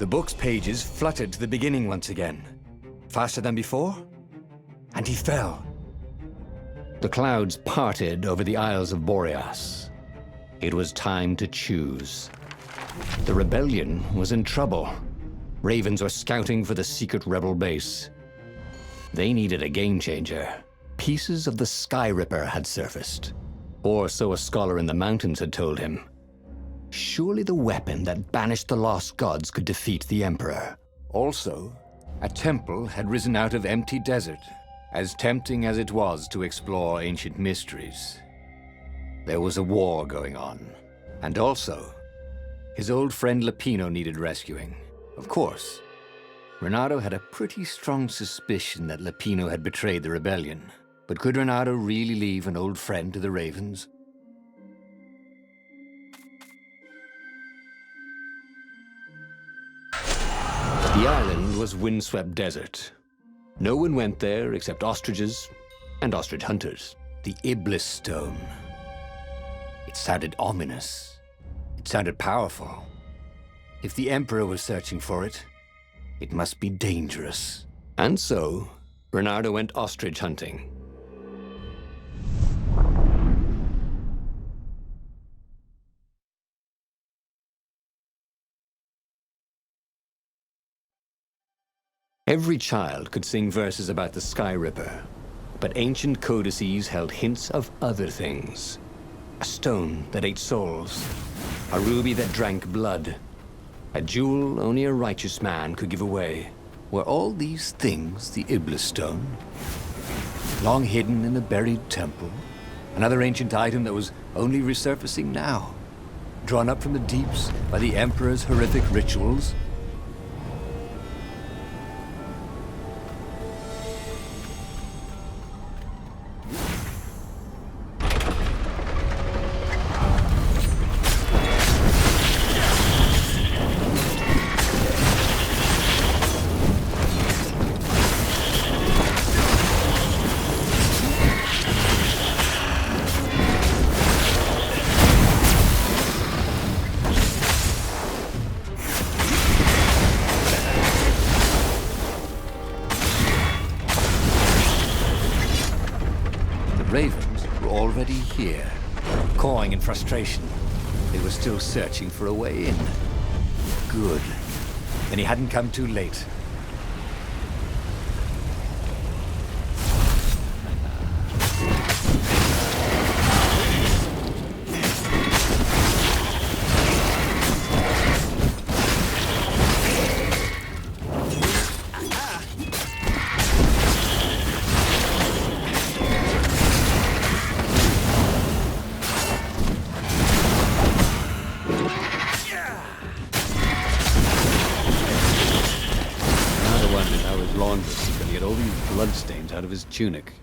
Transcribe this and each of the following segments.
The book's pages fluttered to the beginning once again. Faster than before? And he fell. The clouds parted over the Isles of Boreas. It was time to choose. The rebellion was in trouble. Ravens were scouting for the secret rebel base. They needed a game changer. Pieces of the Sky Ripper had surfaced. Or so a scholar in the mountains had told him. Surely the weapon that banished the lost gods could defeat the Emperor. Also, a temple had risen out of empty desert, as tempting as it was to explore ancient mysteries. There was a war going on. And also, his old friend Lupino needed rescuing. Of course, Reynardo had a pretty strong suspicion that Lupino had betrayed the rebellion. But could Reynardo really leave an old friend to the Ravens? The island was windswept desert. No one went there except ostriches and ostrich hunters. The Iblis Stone. It sounded ominous. It sounded powerful. If the Emperor was searching for it, it must be dangerous. And so, Reynardo went ostrich hunting. Every child could sing verses about the Sky Ripper, but ancient codices held hints of other things. A stone that ate souls, a ruby that drank blood, a jewel only a righteous man could give away. Were all these things the Iblis Stone? Long hidden in a buried temple? Another ancient item that was only resurfacing now? Drawn up from the deeps by the Emperor's horrific rituals? Ravens were already here, cawing in frustration. They were still searching for a way in. Good. Then he hadn't come too late. Bloodstains out of his tunic.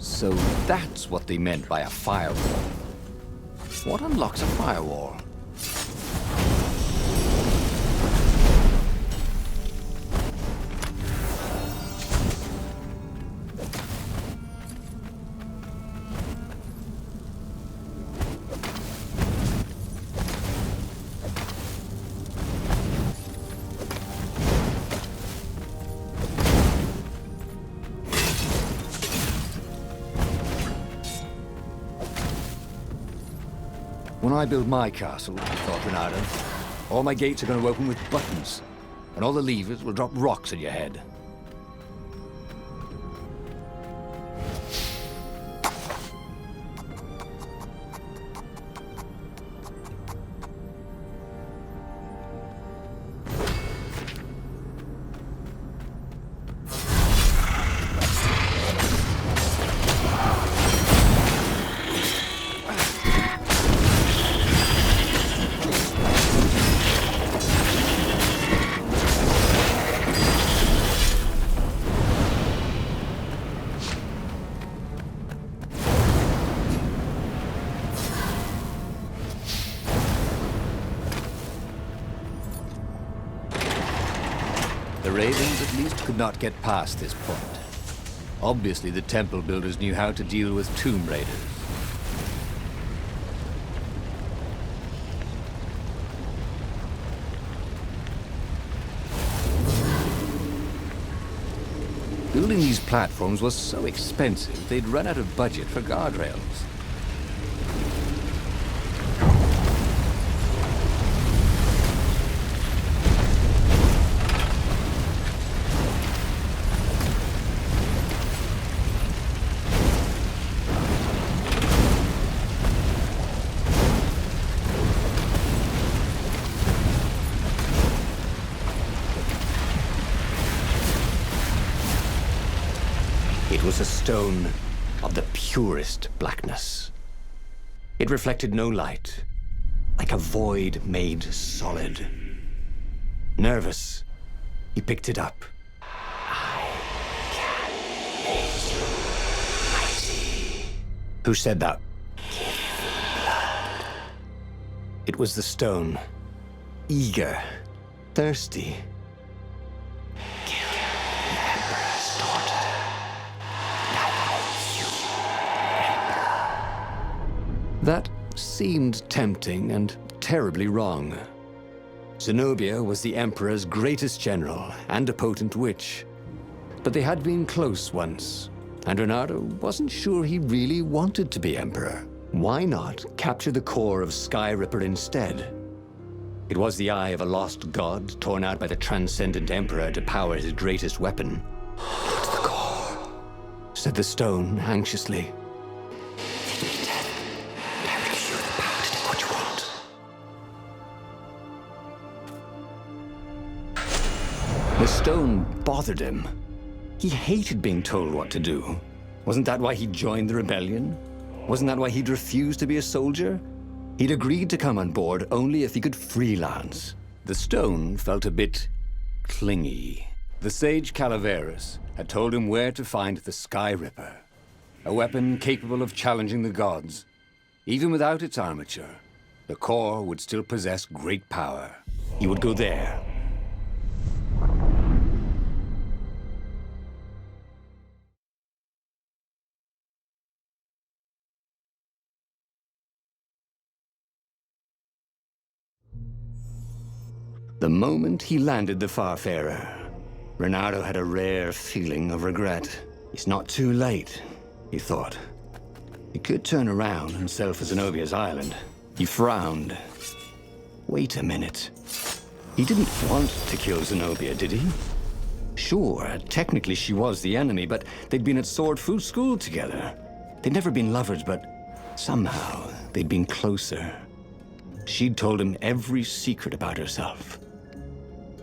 So that's what they meant by a firewall. What unlocks a firewall? When I build my castle, thought Reynardo, all my gates are going to open with buttons, and all the levers will drop rocks at your head. Ravens at least could not get past this point. Obviously, the temple builders knew how to deal with tomb raiders. Building these platforms was so expensive, they'd run out of budget for guardrails. It was a stone of the purest blackness. It reflected no light, like a void made solid. Nervous, he picked it up. I can make you mighty. Who said that? Give me blood. It was the stone, eager, thirsty. That seemed tempting and terribly wrong. Zenobia was the Emperor's greatest general and a potent witch. But they had been close once, and Reynardo wasn't sure he really wanted to be Emperor. Why not capture the core of Skyripper instead? It was the eye of a lost god torn out by the transcendent Emperor to power his greatest weapon. "It's the core," said the stone anxiously. The stone bothered him. He hated being told what to do. Wasn't that why he joined the rebellion? Wasn't that why he'd refused to be a soldier? He'd agreed to come on board only if he could freelance. The stone felt a bit clingy. The sage Calaveras had told him where to find the Skyripper, a weapon capable of challenging the gods. Even without its armature, the core would still possess great power. He would go there. The moment he landed the Farfarer, Reynardo had a rare feeling of regret. It's not too late, he thought. He could turn around and sail for Zenobia's island. He frowned. Wait a minute. He didn't want to kill Zenobia, did he? Sure, technically she was the enemy, but they'd been at sword food school together. They'd never been lovers, but somehow they'd been closer. She'd told him every secret about herself.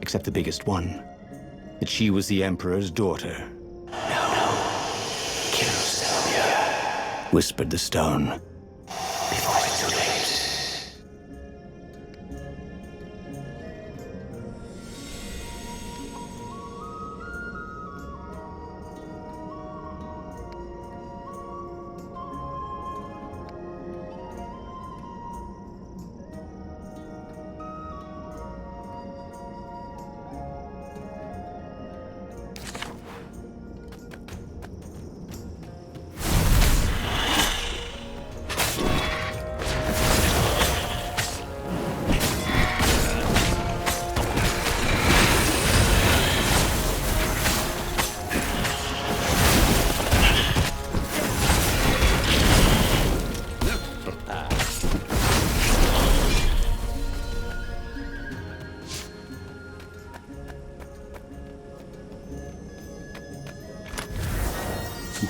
Except the biggest one, that she was the Emperor's daughter. No, kill Zenobia, whispered the stone, before it's too late.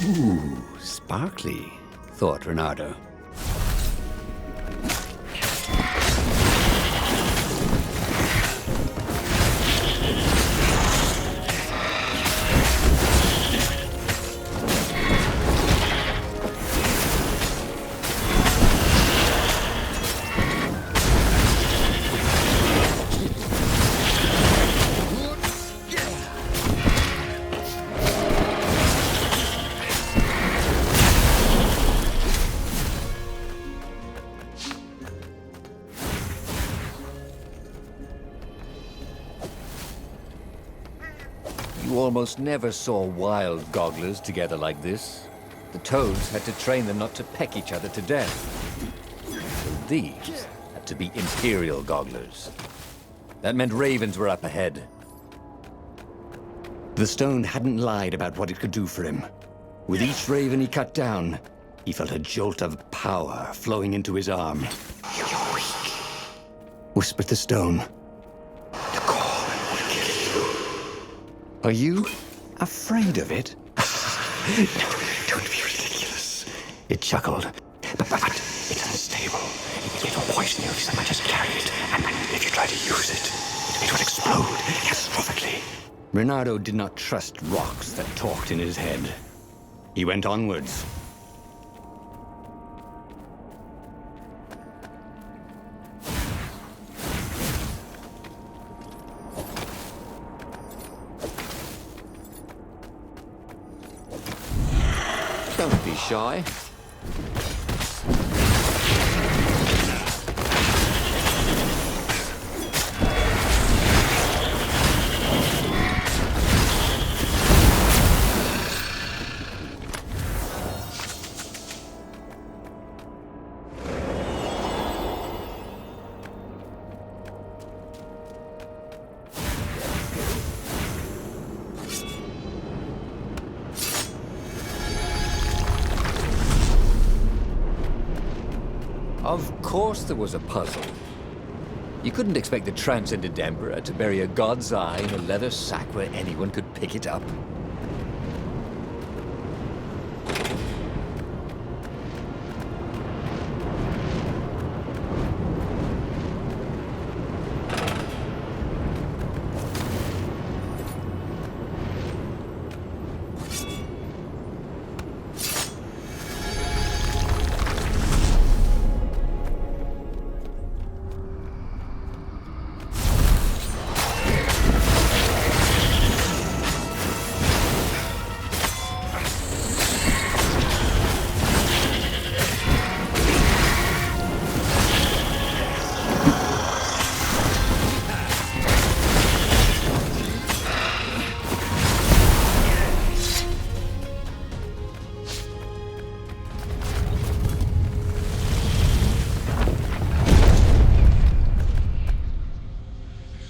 Ooh, sparkly, thought Reynardo. almost never saw wild gogglers together like this. The toads had to train them not to peck each other to death. So these had to be imperial gogglers. That meant ravens were up ahead. The stone hadn't lied about what it could do for him. With each raven he cut down, he felt a jolt of power flowing into his arm. "You're weak," whispered the stone. "The core will kill you." "Are you afraid of it?" "No, don't be ridiculous," it chuckled. But it's unstable. It will poison you if so much as carry it, and if you try to use it, it will explode catastrophically. Reynardo did not trust rocks that talked in his head. He went onwards. Don't be shy. Of course there was a puzzle. You couldn't expect the transcendent Emperor to bury a god's eye in a leather sack where anyone could pick it up.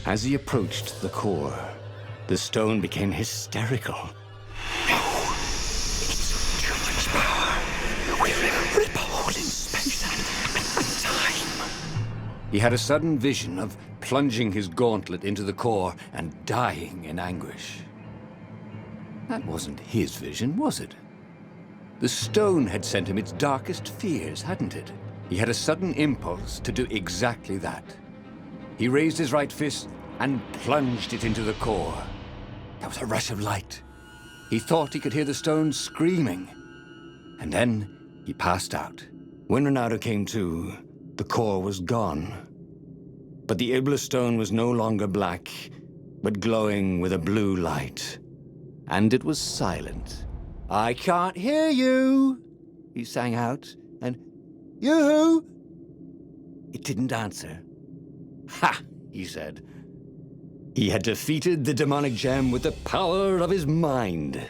As he approached the core, the stone became hysterical. "No! It's too much power! We'll rip a hole in space and time!" He had a sudden vision of plunging his gauntlet into the core and dying in anguish. That wasn't his vision, was it? The stone had sent him its darkest fears, hadn't it? He had a sudden impulse to do exactly that. He raised his right fist and plunged it into the core. There was a rush of light. He thought he could hear the stone screaming. And then he passed out. When Reynardo came to, the core was gone. But the Iblis stone was no longer black, but glowing with a blue light. And it was silent. "I can't hear you," he sang out, and "You?" It didn't answer. "Ha!" he said. He had defeated the demonic gem with the power of his mind.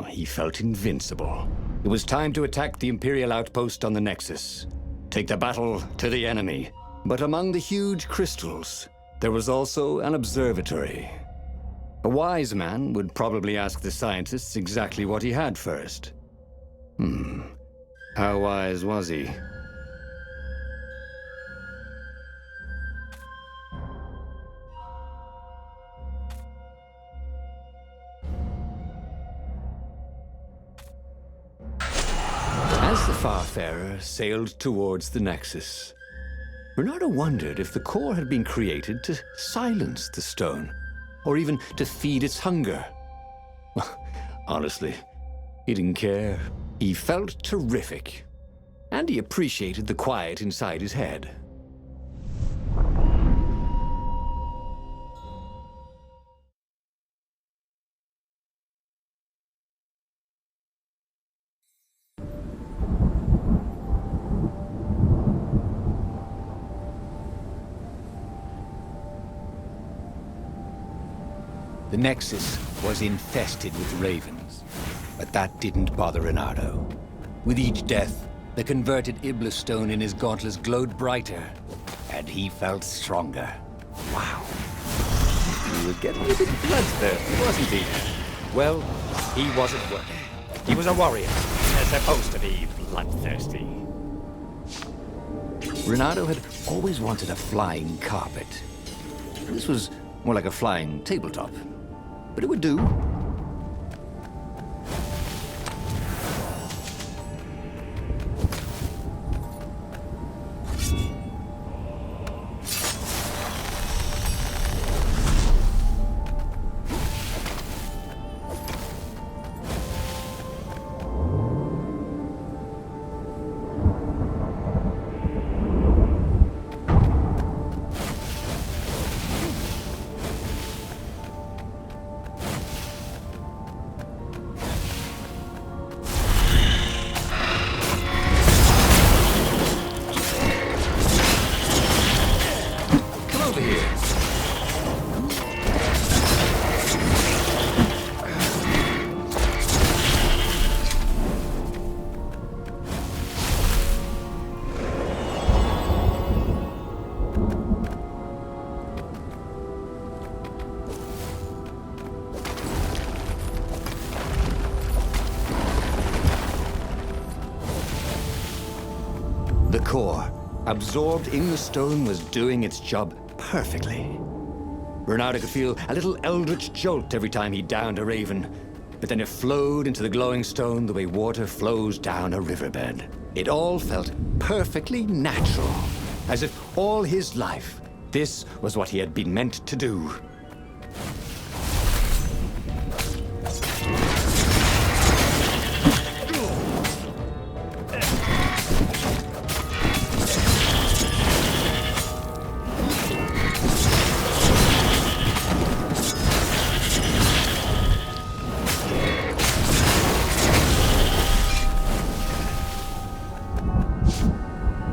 He felt invincible. It was time to attack the Imperial outpost on the Nexus. Take the battle to the enemy. But among the huge crystals, there was also an observatory. A wise man would probably ask the scientists exactly what he had first. How wise was he? As the Farfarer sailed towards the Nexus, Reynardo wondered if the core had been created to silence the stone, or even to feed its hunger. Honestly, he didn't care. He felt terrific, and he appreciated the quiet inside his head. The The Nexus was infested with ravens, but that didn't bother Reynardo. With each death, the converted Iblis stone in his gauntlets glowed brighter, and he felt stronger. Wow. He was getting a bit bloodthirsty, wasn't he? Well, he wasn't working. He was a warrior. They're supposed to be bloodthirsty. Reynardo had always wanted a flying carpet. This was more like a flying tabletop, but it would do. The core, absorbed in the stone, was doing its job perfectly. Reynardo could feel a little eldritch jolt every time he downed a raven, but then it flowed into the glowing stone the way water flows down a riverbed. It all felt perfectly natural, as if all his life, this was what he had been meant to do.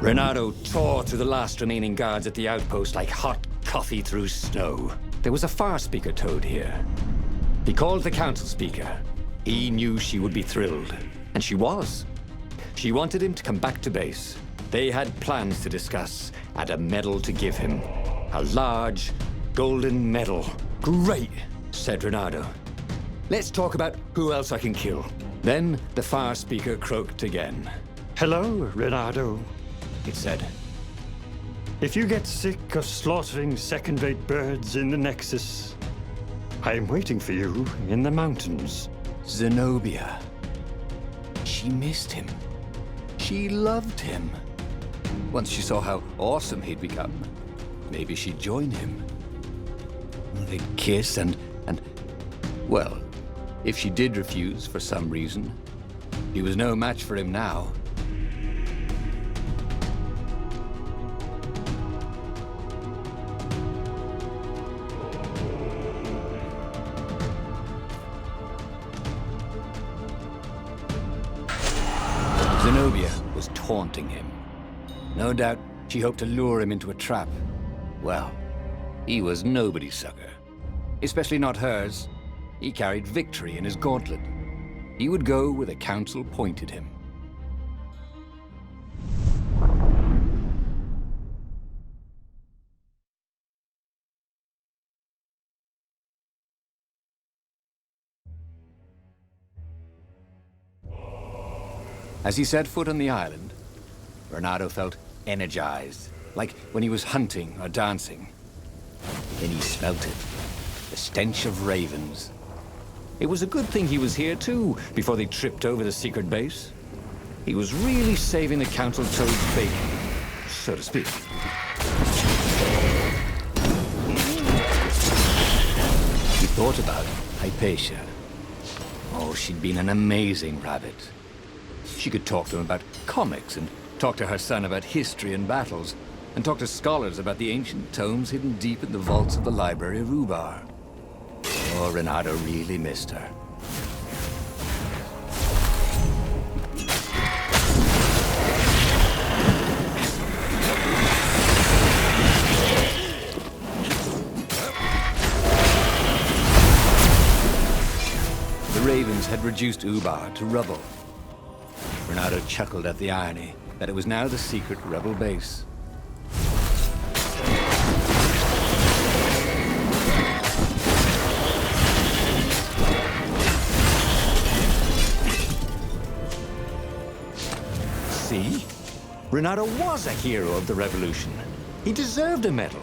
Reynardo tore through the last remaining guards at the outpost like hot coffee through snow. There was a far speaker toad here. He called the council speaker. He knew she would be thrilled. And she was. She wanted him to come back to base. They had plans to discuss and a medal to give him. A large, golden medal. Great, said Reynardo. Let's talk about who else I can kill. Then the far speaker croaked again. Hello, Reynardo. It said. If you get sick of slaughtering second-rate birds in the Nexus, I'm waiting for you in the mountains. Zenobia. She missed him. She loved him. Once she saw how awesome he'd become, maybe she'd join him. They'd kiss and... Well, if she did refuse for some reason, he was no match for him now. Zenobia was taunting him. No doubt she hoped to lure him into a trap. Well, he was nobody's sucker. Especially not hers. He carried victory in his gauntlet. He would go where the council pointed him. As he set foot on the island, Reynardo felt energized, like when he was hunting or dancing. Then he smelt it, the stench of ravens. It was a good thing he was here too, before they tripped over the secret base. He was really saving the council toad's bacon, so to speak. He thought about Hypatia. Oh, she'd been an amazing rabbit. She could talk to him about comics, and talk to her son about history and battles, and talk to scholars about the ancient tomes hidden deep in the vaults of the library of Ubar. Oh, Reynardo really missed her. The ravens had reduced Ubar to rubble. Reynardo chuckled at the irony that it was now the secret rebel base. See? Reynardo was a hero of the revolution. He deserved a medal.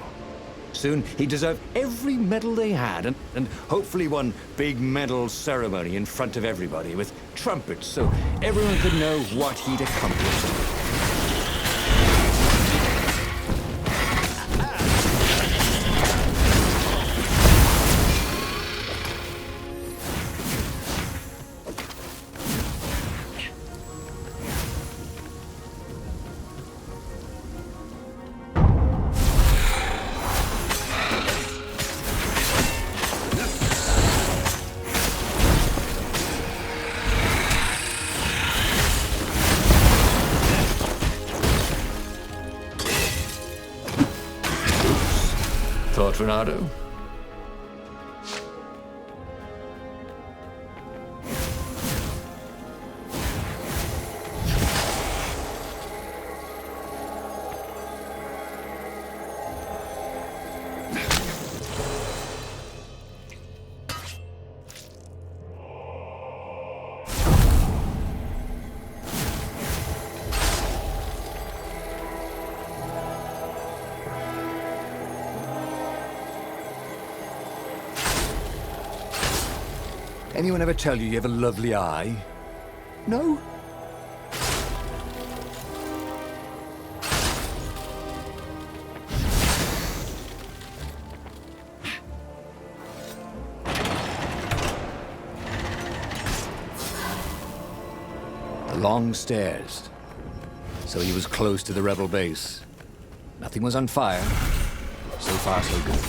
Soon, he deserved every medal they had, and hopefully one big medal ceremony in front of everybody with trumpets so everyone could know what he'd accomplished. Thought, Reynardo? Anyone ever tell you have a lovely eye? No? The long stairs. So he was close to the rebel base. Nothing was on fire. So far, so good.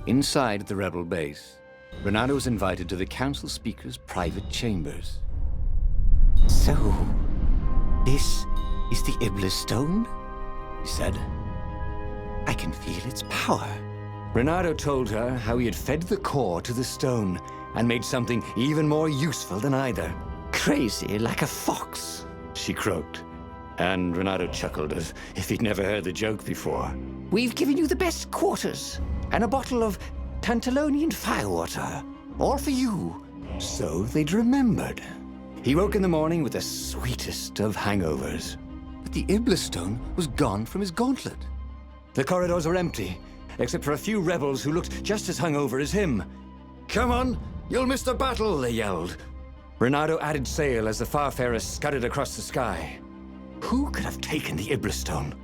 Inside the rebel base, Reynardo was invited to the council speaker's private chambers. So, this is the Iblis Stone? He said. I can feel its power. Reynardo told her how he had fed the core to the stone and made something even more useful than either. Crazy like a fox, she croaked. And Reynardo chuckled as if he'd never heard the joke before. We've given you the best quarters and a bottle of Tantalonian firewater. All for you. So they'd remembered. He woke in the morning with the sweetest of hangovers. But the Iblis Stone was gone from his gauntlet. The corridors were empty, except for a few rebels who looked just as hungover as him. Come on, you'll miss the battle, they yelled. Reynardo added sail as the Farfarer scudded across the sky. Who could have taken the Iblis Stone?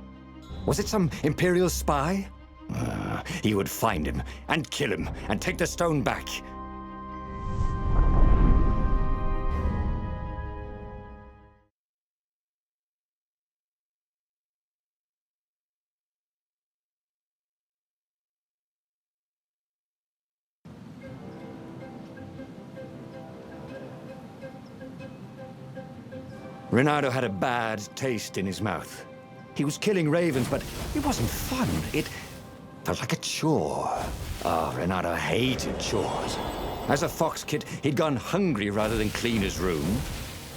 Was it some Imperial spy? He would find him, and kill him, and take the stone back. Reynardo had a bad taste in his mouth. He was killing ravens, but it wasn't fun. It felt like a chore. Oh, Reynardo hated chores. As a fox kid, he'd gone hungry rather than clean his room.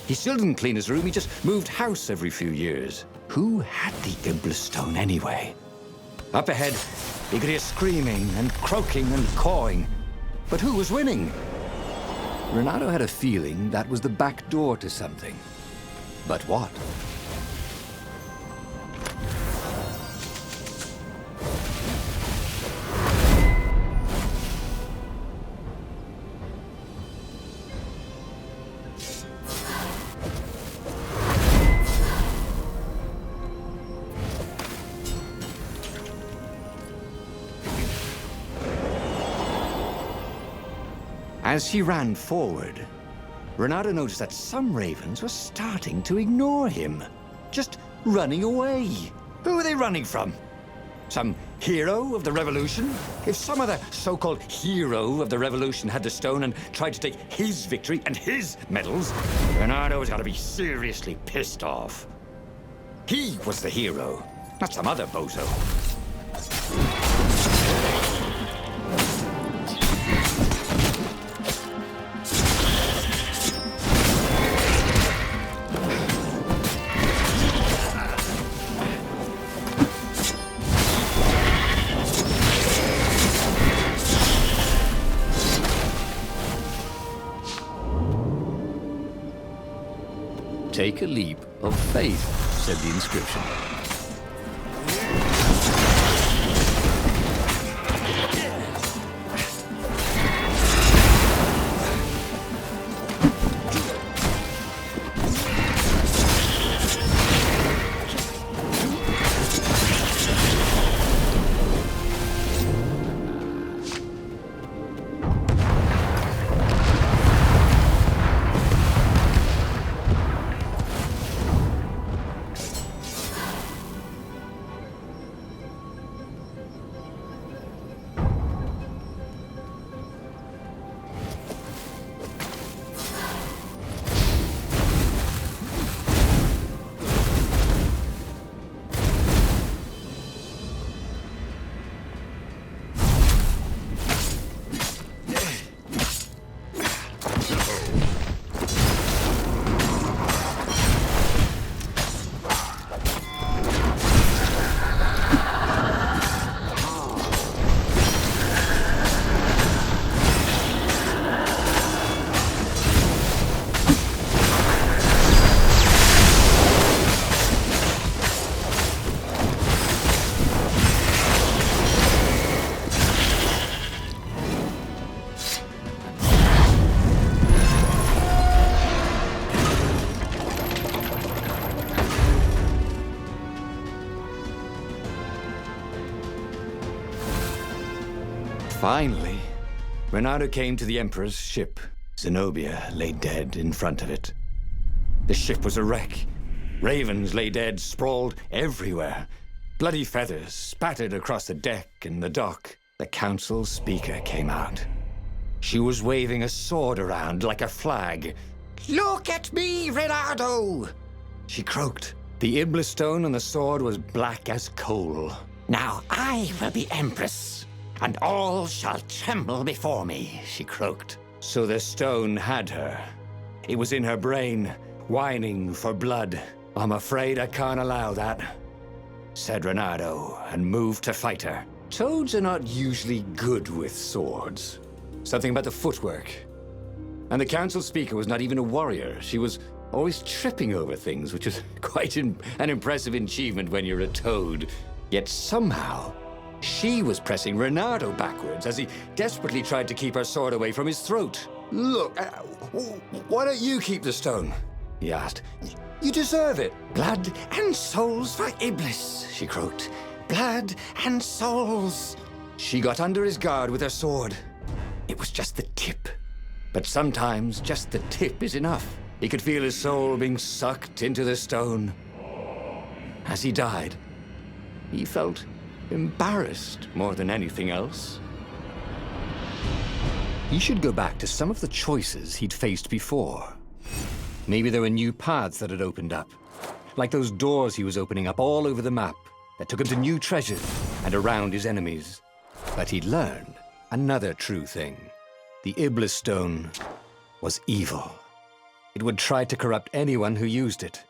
He still didn't clean his room, he just moved house every few years. Who had the Iblastone anyway? Up ahead, he could hear screaming and croaking and cawing. But who was winning? Reynardo had a feeling that was the back door to something. But what? As he ran forward, Reynardo noticed that some ravens were starting to ignore him, just running away. Who were they running from? Some hero of the revolution? If some other so-called hero of the revolution had the stone and tried to take his victory and his medals, Reynardo was going to be seriously pissed off. He was the hero, not some other bozo. Take a leap of faith, said the inscription. Finally, Reynardo came to the Emperor's ship. Zenobia lay dead in front of it. The ship was a wreck. Ravens lay dead, sprawled everywhere. Bloody feathers spattered across the deck and the dock. The council speaker came out. She was waving a sword around like a flag. "Look at me, Reynardo!" she croaked. The Iblastone on the sword was black as coal. "Now I will be Empress, and all shall tremble before me," she croaked. So the stone had her. It was in her brain, whining for blood. "I'm afraid I can't allow that," said Reynardo, and moved to fight her. Toads are not usually good with swords. Something about the footwork. And the council speaker was not even a warrior. She was always tripping over things, which is quite an impressive achievement when you're a toad. Yet somehow, she was pressing Reynardo backwards as he desperately tried to keep her sword away from his throat. "Look, why don't you keep the stone?" he asked. "You deserve it." "Blood and souls for Iblis," she croaked. "Blood and souls." She got under his guard with her sword. It was just the tip. But sometimes just the tip is enough. He could feel his soul being sucked into the stone. As he died, he felt embarrassed more than anything else. He should go back to some of the choices he'd faced before. Maybe there were new paths that had opened up, like those doors he was opening up all over the map that took him to new treasures and around his enemies. But he'd learned another true thing. The Iblastone was evil. It would try to corrupt anyone who used it.